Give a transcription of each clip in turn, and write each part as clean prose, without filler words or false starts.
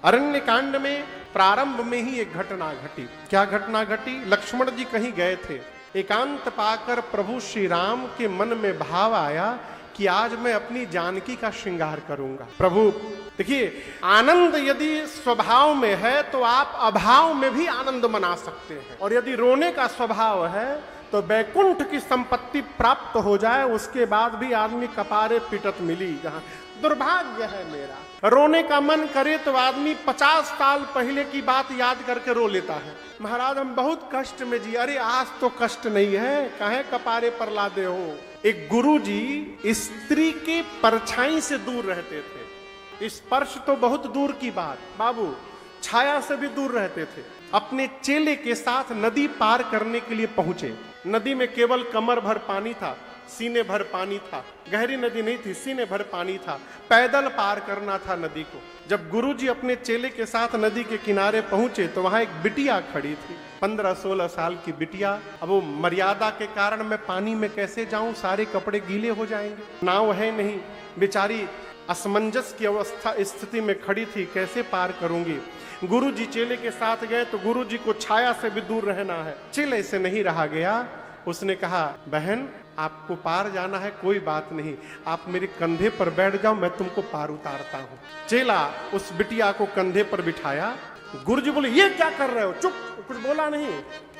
अरण्य कांड में प्रारंभ में ही एक घटना घटी। क्या घटना घटी? लक्ष्मण जी कहीं गए थे, एकांत पाकर प्रभु श्री राम के मन में भाव आया कि आज मैं अपनी जानकी का श्रृंगार करूंगा। प्रभु देखिए, आनंद यदि स्वभाव में है तो आप अभाव में भी आनंद मना सकते हैं, और यदि रोने का स्वभाव है तो बैकुंठ की संपत्ति प्राप्त हो जाए उसके बाद भी आदमी कपारे पिटत मिली। जहां दुर्भाग्य है मेरा, रोने का मन करे तो आदमी 50 साल पहले की बात याद करके रो लेता है। महाराज हम बहुत कष्ट में जी। अरे आज तो कष्ट नहीं है, काहे कपारे पर लादे हो। एक गुरुजी स्त्री के परछाई से दूर रहते थे, स्पर्श तो बहुत दूर की बात, बाबू छाया से भी दूर रहते थे। अपने चेले के साथ नदी पार करने के लिए पहुंचे। नदी में केवल कमर भर पानी था, सीने भर पानी था, गहरी नदी नहीं थी, सीने भर पानी था, पैदल पार करना था नदी को। जब गुरुजी अपने चेले के साथ नदी के किनारे पहुंचे तो वहां एक बिटिया खड़ी थी, 15-16 साल की बिटिया। अब वो मर्यादा के कारण मैं पानी में कैसे जाऊं, सारे कपड़े गीले हो जाएंगे, नाव है नहीं, बेचारी असमंजस की अवस्था स्थिति में खड़ी थी, कैसे पार करूंगी। गुरुजी चेले के साथ गए तो गुरुजी को छाया से भी दूर रहना है। चेले से नहीं रहा गया, उसने कहा बहन आपको पार जाना है, कोई बात नहीं, आप मेरे कंधे पर बैठ जाओ, मैं तुमको पार उतारता हूं। चेला उस बिटिया को कंधे पर बिठाया। गुरुजी बोले ये क्या कर रहे हो, चुप, कुछ बोला नहीं,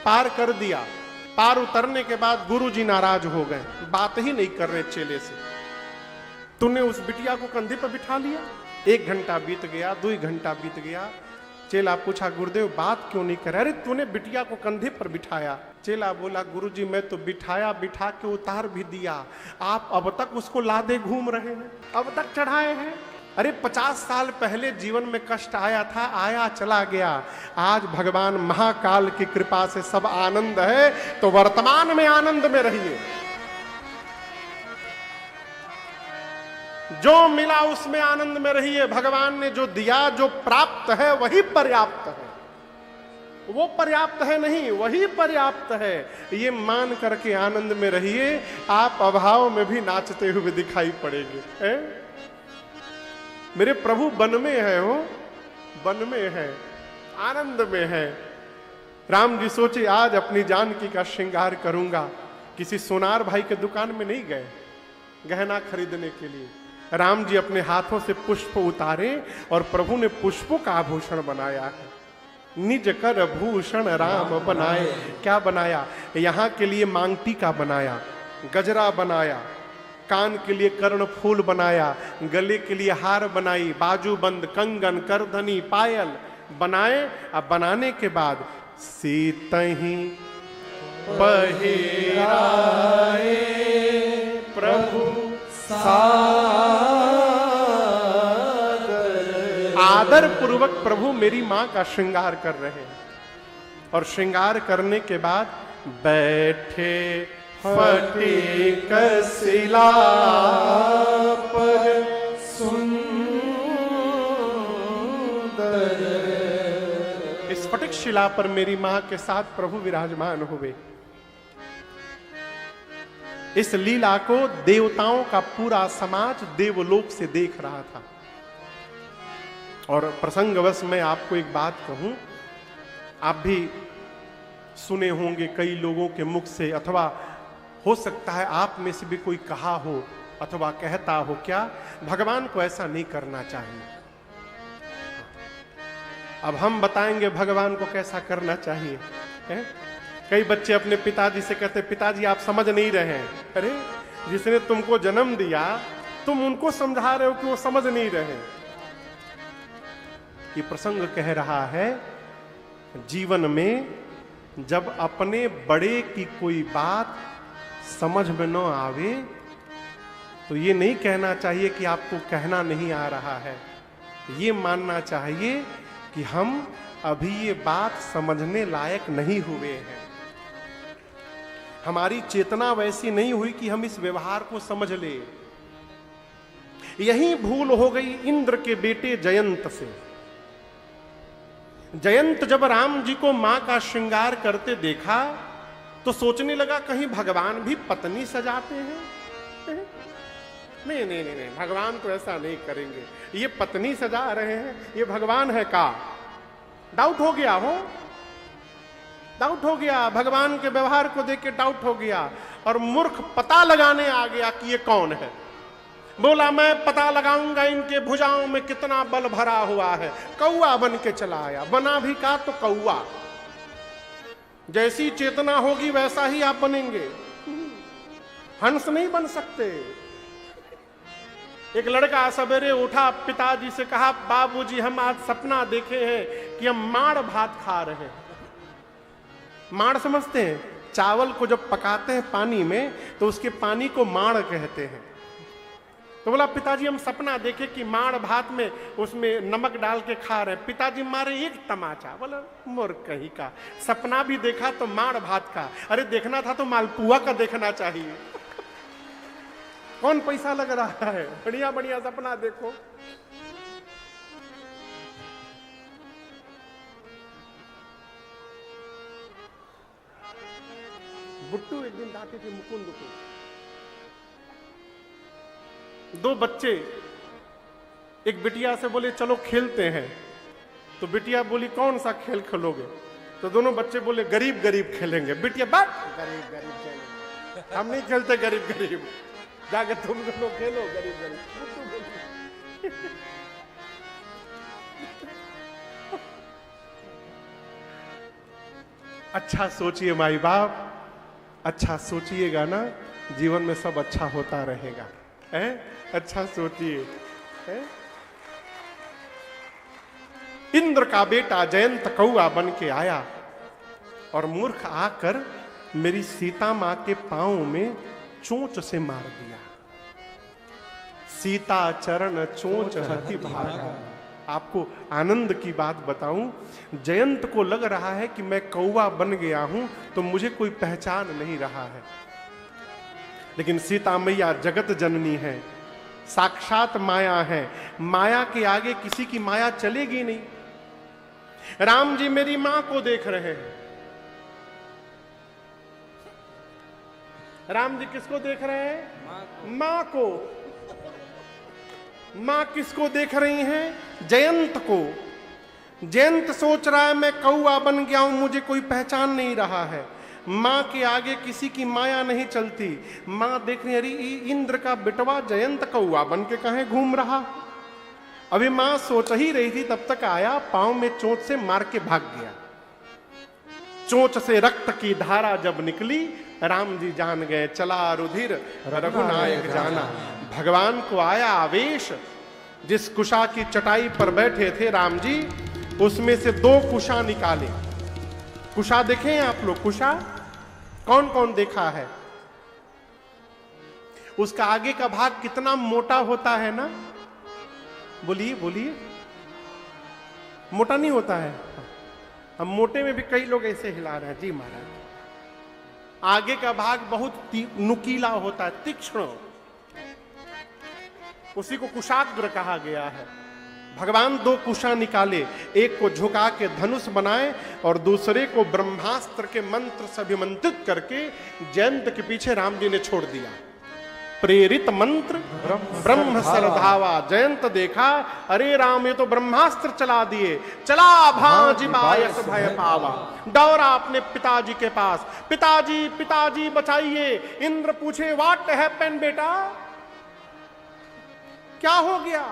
पार कर दिया। पार उतरने के बाद गुरुजी नाराज हो गए, बात ही नहीं कर रहे चेले से। तूने उस बिटिया को कंधे पर बिठा लिया। 1 घंटा बीत गया, 2 घंटा बीत गया। चेला पूछा गुरुदेव बात क्यों नहीं कर? अरे तूने बिटिया को कंधे पर बिठाया। चेला बोला गुरुजी मैं तो बिठाया, बिठा के उतार भी दिया, आप अब तक उसको लादे घूम रहे हैं, अब तक चढ़ाए हैं। अरे 50 साल पहले जीवन में कष्ट आया था, आया चला गया। आज भगवान महाकाल की कृपा से सब आनंद है, तो वर्तमान में आनंद में रहिए। जो मिला उसमें आनंद में रहिए। भगवान ने जो दिया, जो प्राप्त है वही पर्याप्त है, वो पर्याप्त है नहीं, वही पर्याप्त है, ये मान करके आनंद में रहिए। आप अभाव में भी नाचते हुए दिखाई पड़ेंगे। मेरे प्रभु वन में है, हो वन में है, आनंद में है। राम जी सोचे आज अपनी जानकी का श्रृंगार करूंगा। किसी सोनार भाई के दुकान में नहीं गए गहना खरीदने के लिए। राम जी अपने हाथों से पुष्प उतारे और प्रभु ने पुष्पों का आभूषण बनाया है। निज कर भूषण राम बनाए। क्या बनाया? यहाँ के लिए मांग टीका बनाया, गजरा बनाया, कान के लिए कर्ण फूल बनाया, गले के लिए हार बनाई, बाजूबंद, कंगन, करधनी, पायल बनाए। अब बनाने के बाद सीतहि पहिराए प्रभु आदर पूर्वक प्रभु मेरी मां का श्रृंगार कर रहे हैं। और श्रृंगार करने के बाद बैठे फटिक शिला पर सुंदर। इस फटिक शिला पर मेरी मां के साथ प्रभु विराजमान हुए। इस लीला को देवताओं का पूरा समाज देवलोक से देख रहा था। और प्रसंगवश मैं आपको एक बात कहूं, आप भी सुने होंगे कई लोगों के मुख से, अथवा हो सकता है आप में से भी कोई कहा हो अथवा कहता हो, क्या भगवान को ऐसा नहीं करना चाहिए। अब हम बताएंगे भगवान को कैसा करना चाहिए। है? कई बच्चे अपने पिताजी से कहते पिताजी आप समझ नहीं रहे हैं। अरे जिसने तुमको जन्म दिया तुम उनको समझा रहे हो कि वो समझ नहीं रहे। ये प्रसंग कह रहा है जीवन में जब अपने बड़े की कोई बात समझ में न आवे तो ये नहीं कहना चाहिए कि आपको कहना नहीं आ रहा है। ये मानना चाहिए कि हम अभी ये बात समझने लायक नहीं हुए हैं, हमारी चेतना वैसी नहीं हुई कि हम इस व्यवहार को समझ ले। यही भूल हो गई इंद्र के बेटे जयंत से। जयंत जब राम जी को मां का श्रृंगार करते देखा तो सोचने लगा कहीं भगवान भी पत्नी सजाते हैं। नहीं नहीं नहीं नहीं, भगवान तो ऐसा नहीं करेंगे, ये पत्नी सजा रहे हैं, ये भगवान है का? डाउट हो गया हो, डाउट हो गया, भगवान के व्यवहार को देख के डाउट हो गया, और मूर्ख पता लगाने आ गया कि ये कौन है। बोला मैं पता लगाऊंगा इनके भुजाओं में कितना बल भरा हुआ है। कौआ बन के चला आया, बना भी का तो कौआ। जैसी चेतना होगी वैसा ही आप बनेंगे, हंस नहीं बन सकते। एक लड़का सवेरे उठा, पिताजी से कहा बाबूजी हम आज सपना देखे हैं कि हम माड़ भात खा रहे हैं। माड़ समझते हैं? चावल को जब पकाते हैं पानी में तो उसके पानी को माड़ कहते हैं। तो बोला पिताजी हम सपना देखे कि माड़ भात में उसमें नमक डाल के खा रहे हैं। पिताजी मारे एक तमाचा, बोला मूर्ख कहीं का, सपना भी देखा तो माड़ भात का, अरे देखना था तो मालपुआ का देखना चाहिए। कौन पैसा लग रहा है, बढ़िया बढ़िया सपना देखो। बुट्टू एक दिन डांटे थे मुकुंद को। दो बच्चे एक बिटिया से बोले चलो खेलते हैं, तो बिटिया बोली कौन सा खेल खेलोगे? तो दोनों बच्चे बोले गरीब गरीब खेलेंगे। बिटिया बात गरीब गरीब खेलेंगे, हम नहीं खेलते गरीब गरीब, जाके तुम दोनों खेलो गरीब गरीब। अच्छा सोचिए माई बाप, अच्छा सोचिएगा ना, जीवन में सब अच्छा होता रहेगा। है अच्छा सोचिए। इंद्र का बेटा जयंत कौआ बन के आया और मूर्ख आकर मेरी सीता मां के पांव में चोंच से मार दिया। सीता चरण चोंच हति भागा। आपको आनंद की बात बताऊं, जयंत को लग रहा है कि मैं कौवा बन गया हूं तो मुझे कोई पहचान नहीं रहा है, लेकिन सीता मैया जगत जननी है, साक्षात माया है, माया के आगे किसी की माया चलेगी नहीं। राम जी मेरी मां को देख रहे हैं। राम जी किसको देख रहे हैं? मां को। मां किसको देख रही हैं? जयंत को। जयंत सोच रहा है मैं कौआ बन गया हूं, मुझे कोई पहचान नहीं रहा है। मां के आगे किसी की माया नहीं चलती। मां देख रही, अरे इंद्र का बिटवा जयंत कौआ बन के कहीं घूम रहा। अभी मां सोच ही रही थी, तब तक आया, पांव में चोट से मार के भाग गया। चोट से रक्त की धारा जब निकली, राम जी जान गए चला रुधिर रघुनायक जाना। भगवान को आया आवेश। जिस कुशा की चटाई पर बैठे थे राम जी, उसमें से दो कुशा निकाले। कुशा देखे हैं आप लोग? कुशा कौन कौन देखा है? उसका आगे का भाग कितना मोटा होता है ना? बोलिए बोलिए, मोटा नहीं होता है? हम मोटे में भी कई लोग ऐसे हिला रहे हैं। जी महाराज, आगे का भाग बहुत नुकीला होता है, तीक्ष्ण, उसी को कुशाग्र कहा गया है। भगवान दो कुशा निकाले, एक को झुका के धनुष बनाए और दूसरे को ब्रह्मास्त्र के मंत्र से अभिमंत्रित करके जयंत के पीछे राम जी ने छोड़ दिया। प्रेरित मंत्र ब्रह्म सरधावा। जयंत देखा, अरे राम ये तो ब्रह्मास्त्र चला दिए। चला भांज बायस भय पावा। दौड़ा अपने पिताजी के पास, पिताजी पिताजी बचाइए। इंद्र पूछे व्हाट हैपेंड बेटा, क्या हो गया,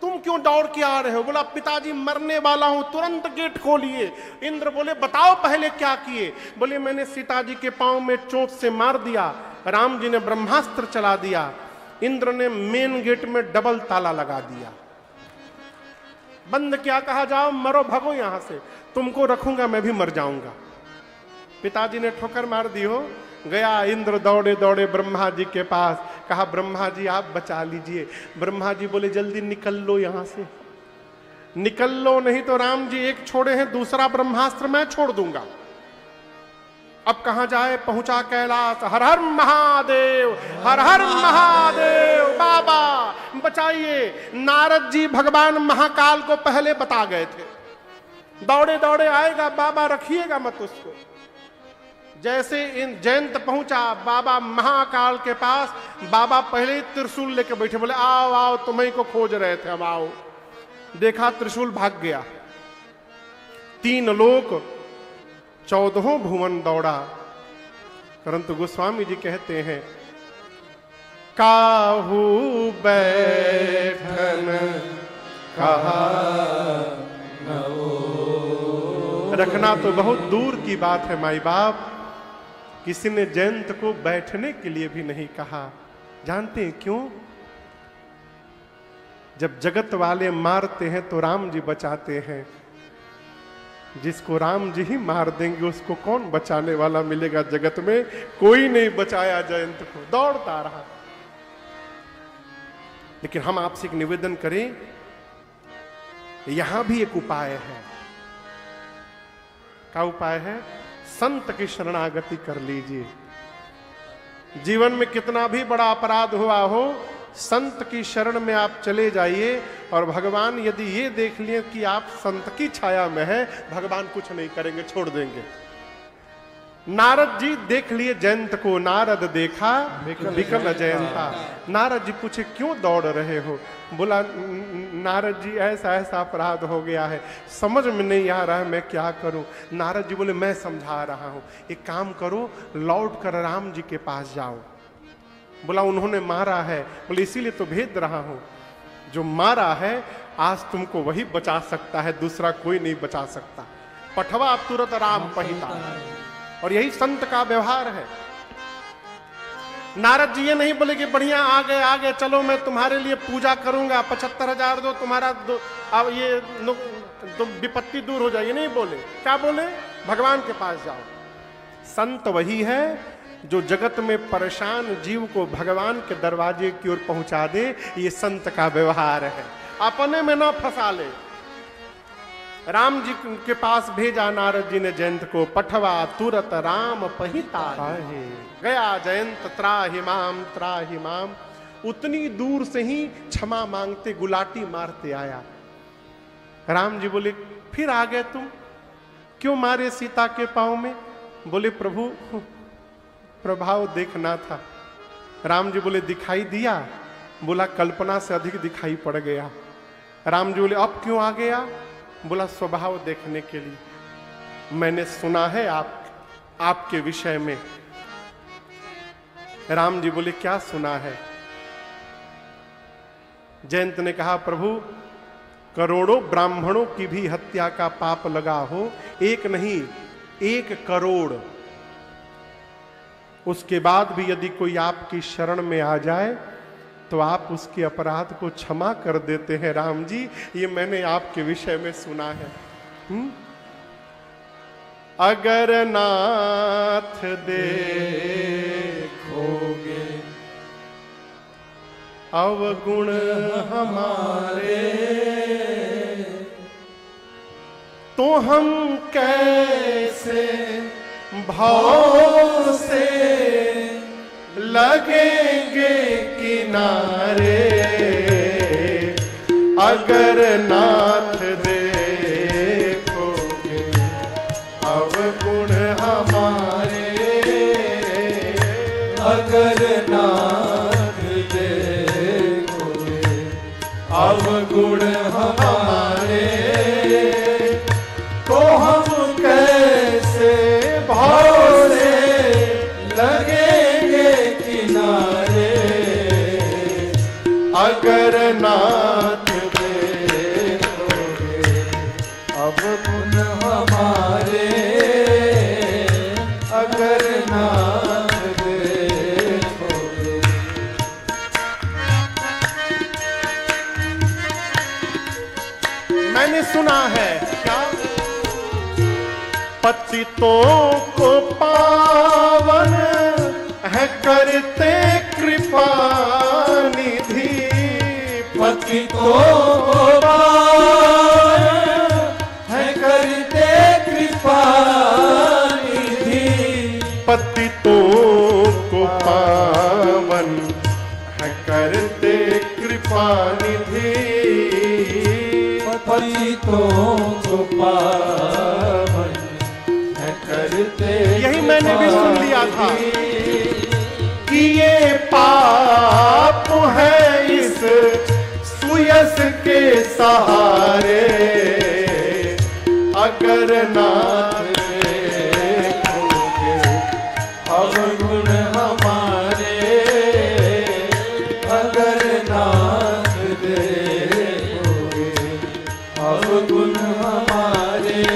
तुम क्यों दौड़ के आ रहे हो? बोला पिताजी मरने वाला हूं, तुरंत गेट खोलिए। इंद्र बोले बताओ पहले क्या किए? बोले मैंने सीता जी के पांव में चोट से मार दिया, राम जी ने ब्रह्मास्त्र चला दिया, इंद्र ने मेन गेट में डबल ताला लगा दिया, बंद क्या, कहा जाओ मरो भगो यहां से, तुमको रखूंगा मैं भी मर जाऊंगा। पिताजी ने ठोकर मार दी हो। गया इंद्र दौड़े दौड़े ब्रह्मा जी के पास, कहा ब्रह्मा जी आप बचा लीजिए। ब्रह्मा जी बोले जल्दी निकल लो यहां से, निकल लो, नहीं तो राम जी एक छोड़े हैं, दूसरा ब्रह्मास्त्र मैं छोड़ दूंगा। अब कहां जाए? पहुंचा कैलाश। हर हर महादेव, हर हर महादेव, बाबा बचाइए। नारद जी भगवान महाकाल को पहले बता गए थे, दौड़े दौड़े आएगा, बाबा रखिएगा मत उसको। जैसे इन जयंत पहुंचा बाबा महाकाल के पास, बाबा पहले ही त्रिशूल लेके बैठे, बोले आओ आओ तुम्हें को खोज रहे थे, अब आओ। देखा त्रिशूल भाग गया। 3 लोक 14 भुवन दौड़ा। परंतु गोस्वामी जी कहते हैं काहू बैठन कहा न हो। रखना तो बहुत दूर की बात है माई बाप, किसी ने जयंत को बैठने के लिए भी नहीं कहा। जानते हैं क्यों? जब जगत वाले मारते हैं तो राम जी बचाते हैं। जिसको राम जी ही मार देंगे उसको कौन बचाने वाला मिलेगा जगत में? कोई नहीं बचाया जयंत को, दौड़ता रहा। लेकिन हम आपसे एक निवेदन करें, यहां भी एक उपाय है। क्या उपाय है? संत की शरणागति कर लीजिए। जीवन में कितना भी बड़ा अपराध हुआ हो, संत की शरण में आप चले जाइए, और भगवान यदि ये देख लिए कि आप संत की छाया में है, भगवान कुछ नहीं करेंगे, छोड़ देंगे। नारद जी देख लिए जयंत को, नारद देखा विकल जयंता। नारद जी पूछे क्यों दौड़ रहे हो? बोला नारद जी ऐसा ऐसा अपराध हो गया है, समझ में नहीं आ रहा है मैं क्या करूं। नारद जी बोले मैं समझा रहा हूं, एक काम करो, लौट कर राम जी के पास जाओ। बोला उन्होंने मारा है। बोले इसीलिए तो भेज रहा हूं, जो मारा है आज तुमको वही बचा सकता है, दूसरा कोई नहीं बचा सकता। पठवा तुरत राम पहिता। और यही संत का व्यवहार है। नारद जी ये नहीं बोले कि बढ़िया आ गए चलो मैं तुम्हारे लिए पूजा करूंगा, 75,000 दो, तुम्हारा दो, अब ये विपत्ति दूर हो जाएगी। नहीं बोले, क्या बोले? भगवान के पास जाओ। संत वही है जो जगत में परेशान जीव को भगवान के दरवाजे की ओर पहुंचा दे। ये संत का व्यवहार है, अपने में ना फंसा ले। राम जी के पास भेजा नारद जी ने जयंत को। पठवा तुरत राम पहिता गया जयंत त्राहि माम। उतनी दूर से ही क्षमा मांगते गुलाटी मारते आया। राम जी बोले फिर आ गए तुम, क्यों मारे सीता के पांव में? बोले प्रभु प्रभाव देखना था। राम जी बोले दिखाई दिया? बोला कल्पना से अधिक दिखाई पड़ गया। राम जी बोले अब क्यों आ गया? बोला स्वभाव देखने के लिए। मैंने सुना है आपके विषय में। राम जी बोले क्या सुना है? जयंत ने कहा प्रभु करोड़ों ब्राह्मणों की भी हत्या का पाप लगा हो, एक नहीं 1 करोड़, उसके बाद भी यदि कोई आपकी शरण में आ जाए तो आप उसके अपराध को क्षमा कर देते हैं। राम जी ये मैंने आपके विषय में सुना है। अगर नाथ देखोगे अवगुण हमारे, तो हम कैसे भाव से लगेंगे किनारे। अगर नाथ देखोगे अवगुण हमारे, अगर नाथ देखोगे अवगुण हमारे, तो हम कैसे भाव से लगेंगे किनारे। अगर नाथ देखोगे अवगुण हमारे, अगर नाथ देखोगे। मैंने सुना है क्या पतितों को पावन है करते कृपा निधि। पतितों को पावन है करते कृपा निधि। पतितों को पावन है करते कृपा निधि। पतितों को पावन है करते। यही मैं मैंने भी सुन लिया था कि ये पाप है इस सुयस के सहारे, अगर नाथ देखोगे अवगुण हमारे, अगर नाथ देखोगे अवगुण हमारे।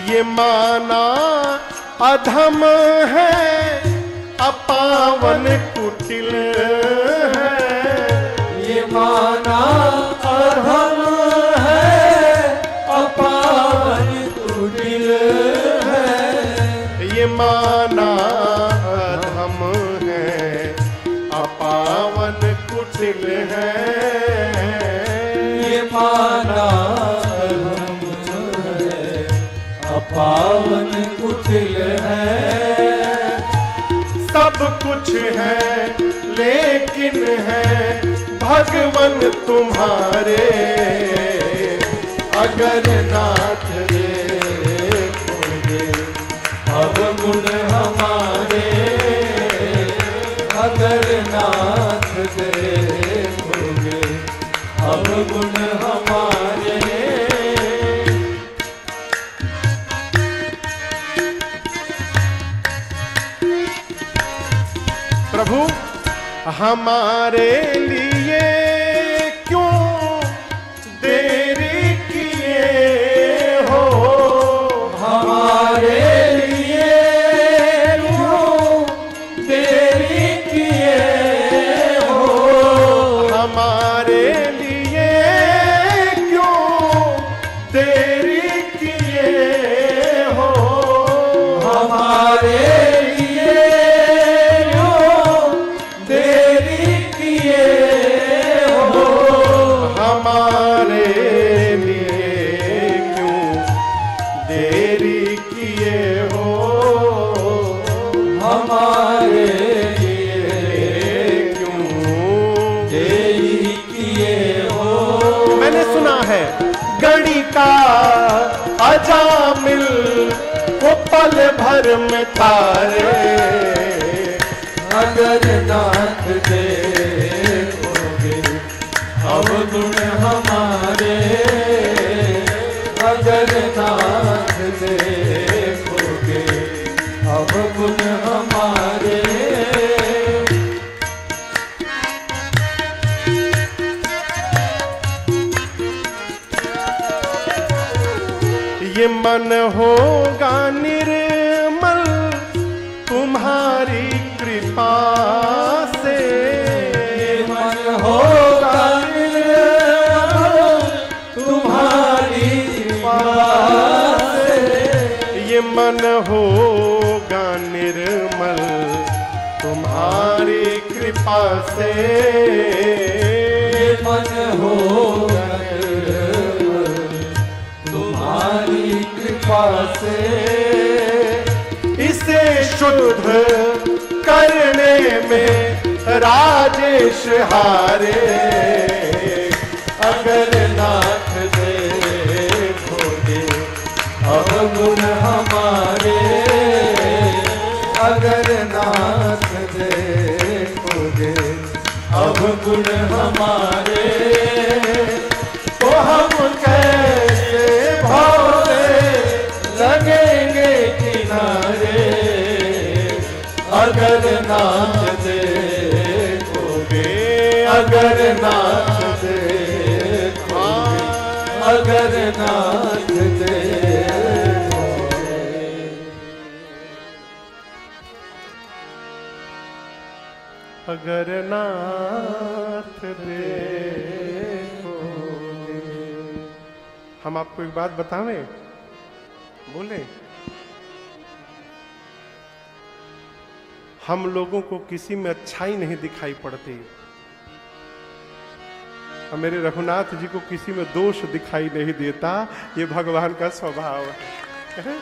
ये माना अधम है, अपावन कुटिल है। ये माना अधम है, अपावन कुटिल है। ये माना अधम है, अपावन कुटिल है। ये माना पावन कुटिल है। सब कुछ है लेकिन है भगवन तुम्हारे, अगर नाथ देखोगे अवगुण हमारे, अगर नाथ देखोगे अवगुण हमारे। प्रभु हमारे लिए क्यों देरी किए हो, हमारे लिए क्यों देरी किए हो, हमारे लिए क्यों देरी किए हो, हमारे अजामिल को पल भर में तारे, अगर नाथ देखोगे अवगुण हमारे, अगर नाथ देखोगे अवगुण हमारे। ये मन होगा निर्मल तुम्हारी कृपा से, ये मन होगा निर्मल तुम्हारी कृपा से, ये मन होगा निर्मल तुम्हारी कृपा से, ये मन होगा कृपा से। इसे शुद्ध करने में राजेश हारे, अगर नाथ देखोगे अवगुण हमारे, अगर नाथ देखोगे अवगुण हमारे। तो हम कैसे भौरे लगेंगे किनारे, अगर नाथ देखोगे, अगर नाथ देखोगे, अगर नाथ देखोगे। अगर नाथ देखोगे। हम आपको एक बात बतावें, बोले हम लोगों को किसी में अच्छाई नहीं दिखाई पड़ती, और मेरे रघुनाथ जी को किसी में दोष दिखाई नहीं देता। ये भगवान का स्वभाव है।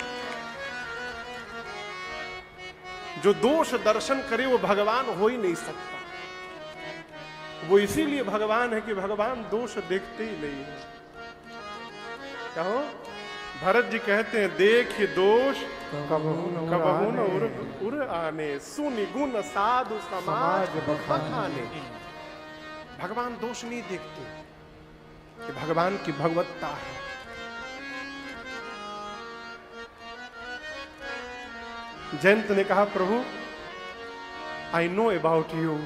जो दोष दर्शन करे वो भगवान हो ही नहीं सकता। वो इसीलिए भगवान है कि भगवान दोष देखते ही नहीं है। क्या हो? भरत जी कहते हैं, देख दोष कबहू न उर आने, सुनि गुण साधु समाज बखाने। भगवान दोष नहीं देखते, ये भगवान की भगवत्ता है। जयंत ने कहा, प्रभु आई नो अबाउट यू,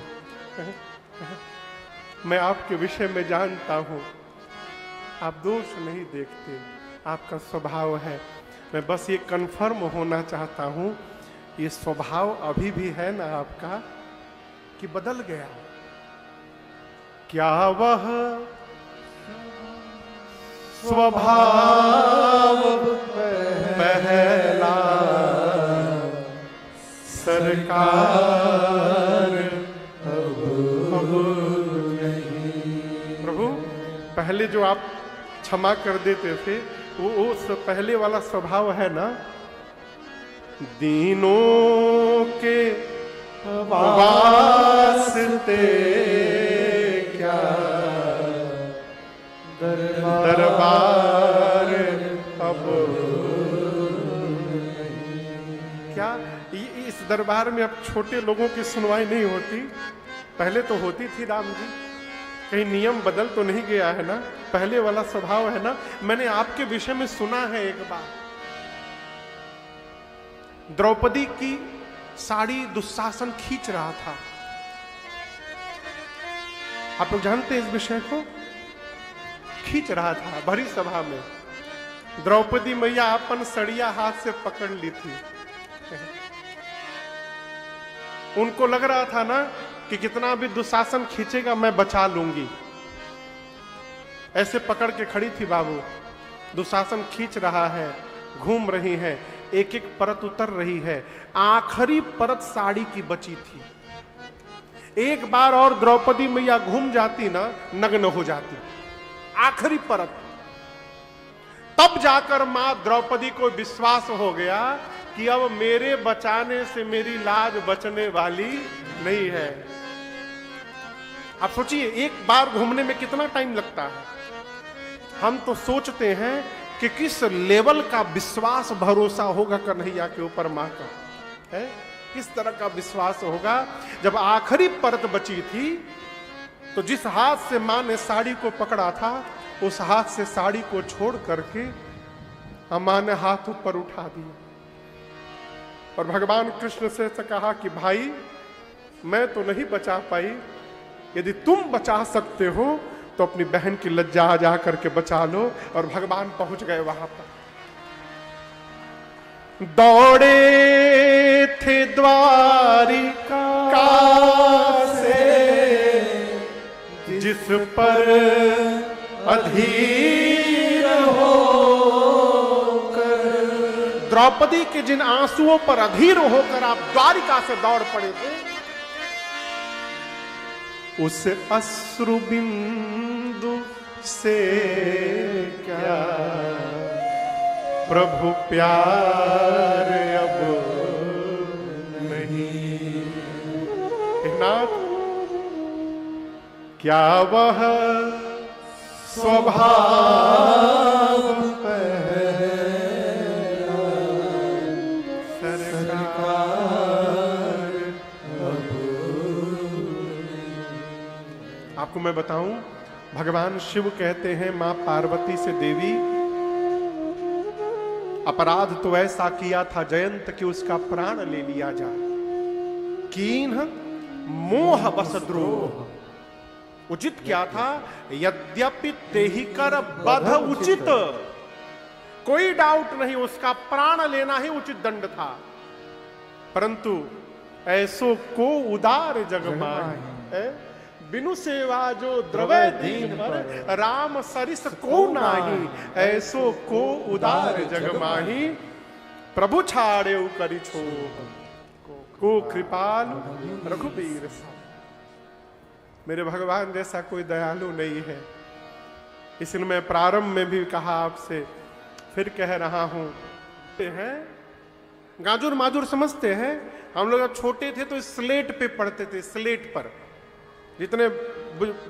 मैं आपके विषय में जानता हूं, आप दोष नहीं देखते, आपका स्वभाव है। मैं बस ये कंफर्म होना चाहता हूं, ये स्वभाव अभी भी है ना आपका कि बदल गया? क्या वह स्वभाव पहला सरकार अब नहीं? प्रभु पहले जो आप क्षमा कर देते थे, वो उस पहले वाला स्वभाव है ना? दीनों के वास्ते क्या दरबार अब क्या? इस दरबार में अब छोटे लोगों की सुनवाई नहीं होती, पहले तो होती थी राम जी। कहीं नियम बदल तो नहीं गया है ना? पहले वाला स्वभाव है ना? मैंने आपके विषय में सुना है एक बार, द्रौपदी की साड़ी दुशासन खींच रहा था। आप लोग जानते हैं इस विषय को? खींच रहा था भरी सभा में, द्रौपदी मैया अपन सड़िया हाथ से पकड़ ली थी। उनको लग रहा था ना कि कितना भी दुशासन खींचेगा मैं बचा लूंगी, ऐसे पकड़ के खड़ी थी बाबू। दुशासन खींच रहा है, घूम रही है, एक एक परत उतर रही है, आखिरी परत साड़ी की बची थी। एक बार और द्रौपदी मैया घूम जाती ना, नग्न हो जाती, आखिरी परत। तब जाकर मां द्रौपदी को विश्वास हो गया कि अब मेरे बचाने से मेरी लाज बचने वाली नहीं है। आप सोचिए, एक बार घूमने में कितना टाइम लगता है। हम तो सोचते हैं कि किस लेवल का विश्वास भरोसा होगा कन्हैया के ऊपर मां का, है किस तरह का विश्वास होगा। जब आखिरी परत बची थी तो जिस हाथ से मां ने साड़ी को पकड़ा था, उस हाथ से साड़ी को छोड़ करके मां ने हाथ ऊपर उठा दिया और भगवान कृष्ण से कहा कि भाई मैं तो नहीं बचा पाई, यदि तुम बचा सकते हो तो अपनी बहन की लज्जा जा करके बचा लो। और भगवान पहुंच गए वहां पर। दौड़े थे द्वारिका से जिस पर अधीर होकर, द्रौपदी के जिन आंसुओं पर अधीर होकर आप द्वारिका से दौड़ पड़े थे, उस अश्रु बिंदु से क्या प्रभु प्यार अब नहीं? नाथ क्या वह स्वभाव पहला सरकार अब? आपको मैं बताऊं, भगवान शिव कहते हैं मां पार्वती से, देवी अपराध तो ऐसा किया था जयंत कि उसका प्राण ले लिया जाए, कीन्ह मोह बस द्रोह। उचित क्या था? यद्यपि तेहि कर बध उचित, कोई डाउट नहीं, उसका प्राण लेना ही उचित दंड था। परंतु ऐसो को उदार जग माहि, बिनु सेवा जो द्रवै दीन पर, राम सरिस को नाही, ऐसो को उदार जग माहि, प्रभु छाड़े करि छोह, को कृपाल रघुबीर सा। मेरे भगवान जैसा कोई दयालु नहीं है। इसलिए मैं प्रारंभ में भी कहा आपसे, फिर कह रहा हूं, हैं गाजुर माजुर समझते हैं। हम लोग जब छोटे थे तो स्लेट पे पढ़ते थे, स्लेट पर जितने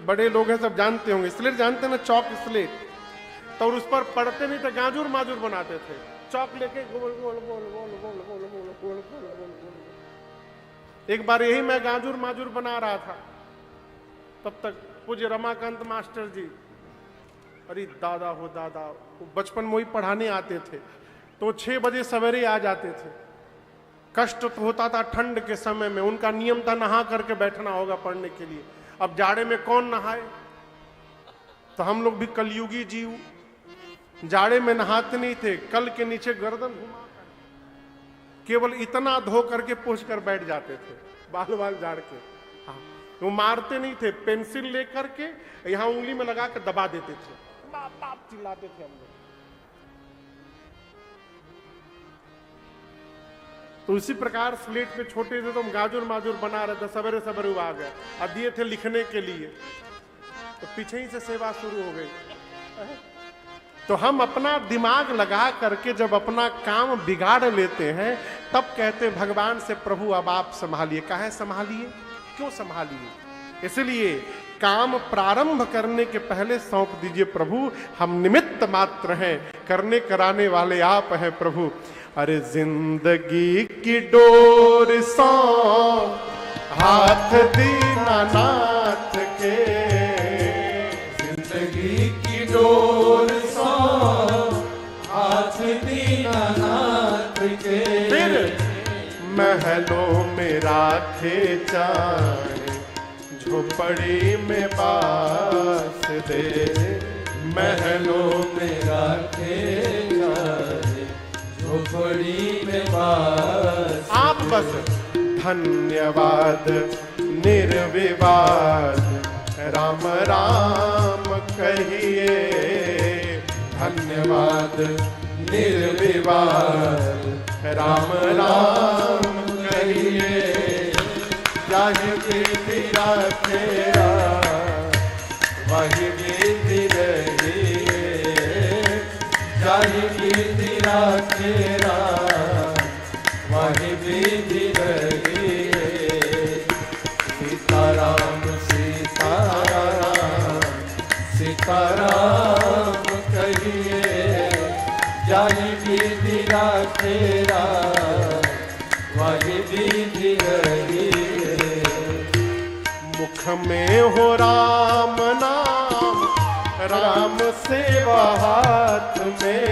बड़े लोग हैं सब जानते होंगे, स्लेट जानते हैं ना, चौक स्लेट। तो उस पर पढ़ते नहीं थे, गाजर माजूर बनाते थे, चौक लेके गोल गोल गोल गोल गोल गोल गोल गोल गोल गोल। एक बार यही मैं गाजर माजूर बना रहा था, तब तक पूज्य रमाकांत मास्टर जी, अरे दादा हो दादा, बचपन में वही पढ़ाने आते थे, तो 6 बजे सवेरे आ जाते थे। कष्ट तो होता था ठंड के समय में, उनका नियम था नहा करके बैठना होगा पढ़ने के लिए। अब जाड़े में कौन नहाए, तो हम लोग भी कलयुगी जीव, जाड़े में नहाते नहीं थे, कल के नीचे गर्दन घुमा केवल इतना धो करके पोंछ कर बैठ जाते थे, बाल बाल झाड़ के। हाँ, वो मारते नहीं थे, पेंसिल लेकर के यहां उंगली में लगा के दबा देते थे, बाप बाप चिल्लाते थे हम लोग। तो उसी प्रकार स्लेट पे छोटे थे तो हम गाजर माजूर बना रहे थे, सवेरे सवेरे आ गया, और दिए थे लिखने के लिए, तो पीछे ही से सेवा शुरू हो गई। तो हम अपना दिमाग लगा करके जब अपना काम बिगाड़ लेते हैं, तब कहते भगवान से प्रभु अब आप संभालिए। काहे संभालिए, क्यों संभालिए? इसलिए काम प्रारंभ करने के पहले सौंप दीजिए प्रभु, हम निमित्त मात्र हैं, करने कराने वाले आप हैं प्रभु। अरे जिंदगी की डोर सौंप हाथ दीनानाथ के, जिंदगी की डोर सौंप हाथ दीनानाथ के। फिर महलों में राखे जाए, झोपड़ी में बास दे, महलों में राखे जाए, झोपड़ी में बास। आप बस धन्यवाद निर्विवाद राम राम कहिए, धन्यवाद निर्विवाद राम राम कहिए। जाहि विधि राखेरा वही विधि रहिए, जाहि विधि राखेरा वही विधि रहिए। सीताराम सीताराम सीताराम कहिए, जाहि विधि राखेरा वही विधि रहिए। मुख में हो राम नाम, राम सेवा हाथ में,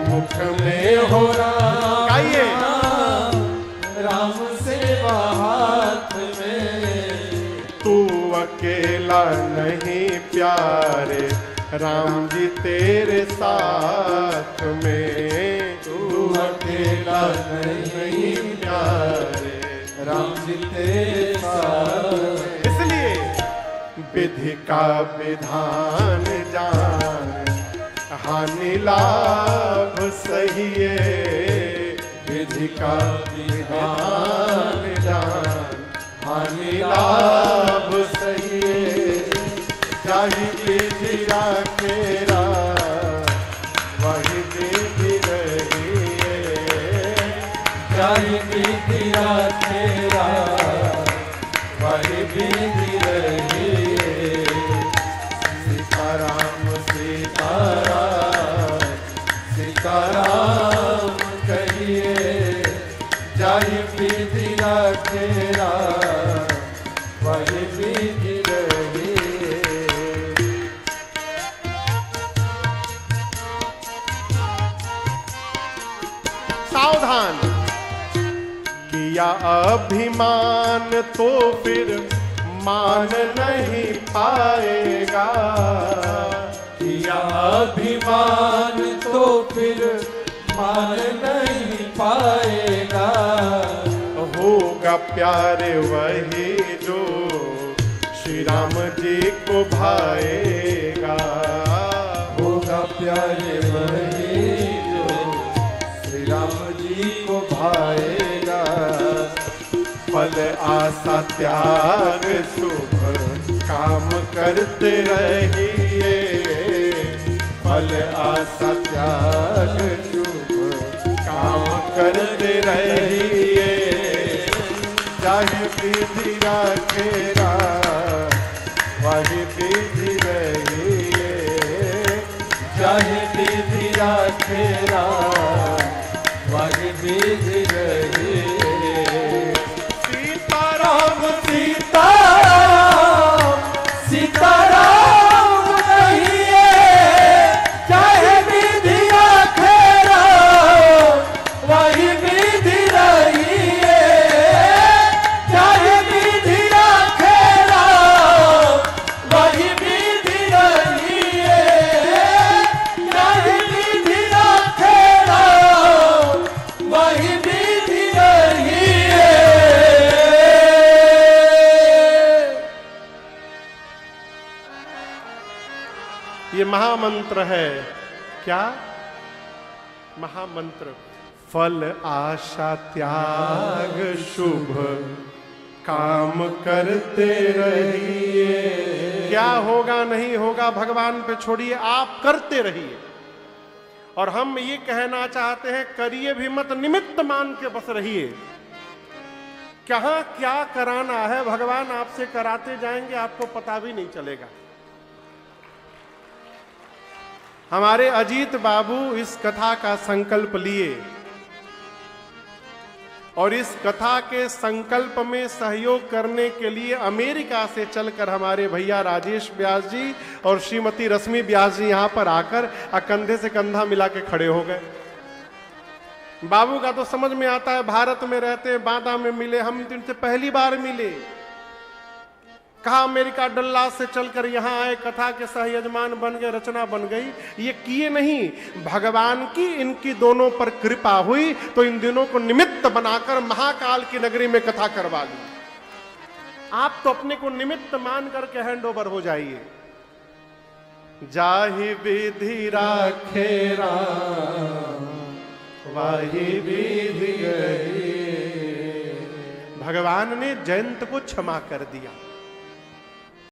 मुख में हो राम, गाइए, राम सेवा हाथ में। तू अकेला नहीं प्यारे, राम जी तेरे साथ में, तू अकेला नहीं प्यारे, राम जी तेरे साथ। इसलिए विधि का विधान जान, हानि लाभ सहिए, विधि का विधान जान, हानि लाभ सहिए। जाहि विधि राखेरा वही विधि रहिए, जाहि विधि राखेरा वही विधि रहिए। सीताराम सीताराम सीताराम कहिए, जाहि विधि राखेरा वही विधि रहिए। सावधान, किया अभिमान तो फिर मान नहीं पाएगा, किया अभिमान तो फिर मान नहीं पाएगा। होगा प्यारे वही जो श्री राम जी को भाएगा, होगा प्यारे वही जो श्री राम जी को भाएगा। फल आशा त्याग शुभ काम करते रहिए, फल आशा त्याग शुभ काम करते रहिए। जाहि विधि राखेरा वही विधि रहिए, जाहि विधि राखेरा वही विधि रहिए। सीताराम सीताराम सीताराम रहिए, चाहे विधि राखेरा वही विधि रहिए, चाहे विधि राखेरा वही विधि रहिए, चाहे विधि राखेरा वही विधि रहिए। ये महामंत्र है। क्या महामंत्र? फल आशा त्याग शुभ काम करते रहिए। क्या होगा नहीं होगा भगवान पे छोड़िए, आप करते रहिए। और हम ये कहना चाहते हैं, करिए भी मत, निमित्त मान के बस रहिए। कहां क्या कराना है भगवान आपसे कराते जाएंगे, आपको पता भी नहीं चलेगा। हमारे अजीत बाबू इस कथा का संकल्प लिए और इस कथा के संकल्प में सहयोग करने के लिए अमेरिका से चलकर हमारे भैया राजेश व्यास जी और श्रीमती रश्मि व्यास जी यहां पर आकर कंधे से कंधा मिला के खड़े हो गए। बाबू का तो समझ में आता है, भारत में रहते हैं, बांदा में मिले, हम इनसे पहली बार मिले। कहा अमेरिका डल्लास से चलकर यहां आए, कथा के सह यजमान बन गए, रचना बन गई। ये किए नहीं, भगवान की इनकी दोनों पर कृपा हुई तो इन दिनों को निमित्त बनाकर महाकाल की नगरी में कथा करवा ली। आप तो अपने को निमित्त मान करके हैंड ओवर हो जाइए। जाहि विधि राखेरा वाहि विधि रहिए। भगवान ने जयंत को क्षमा कर दिया।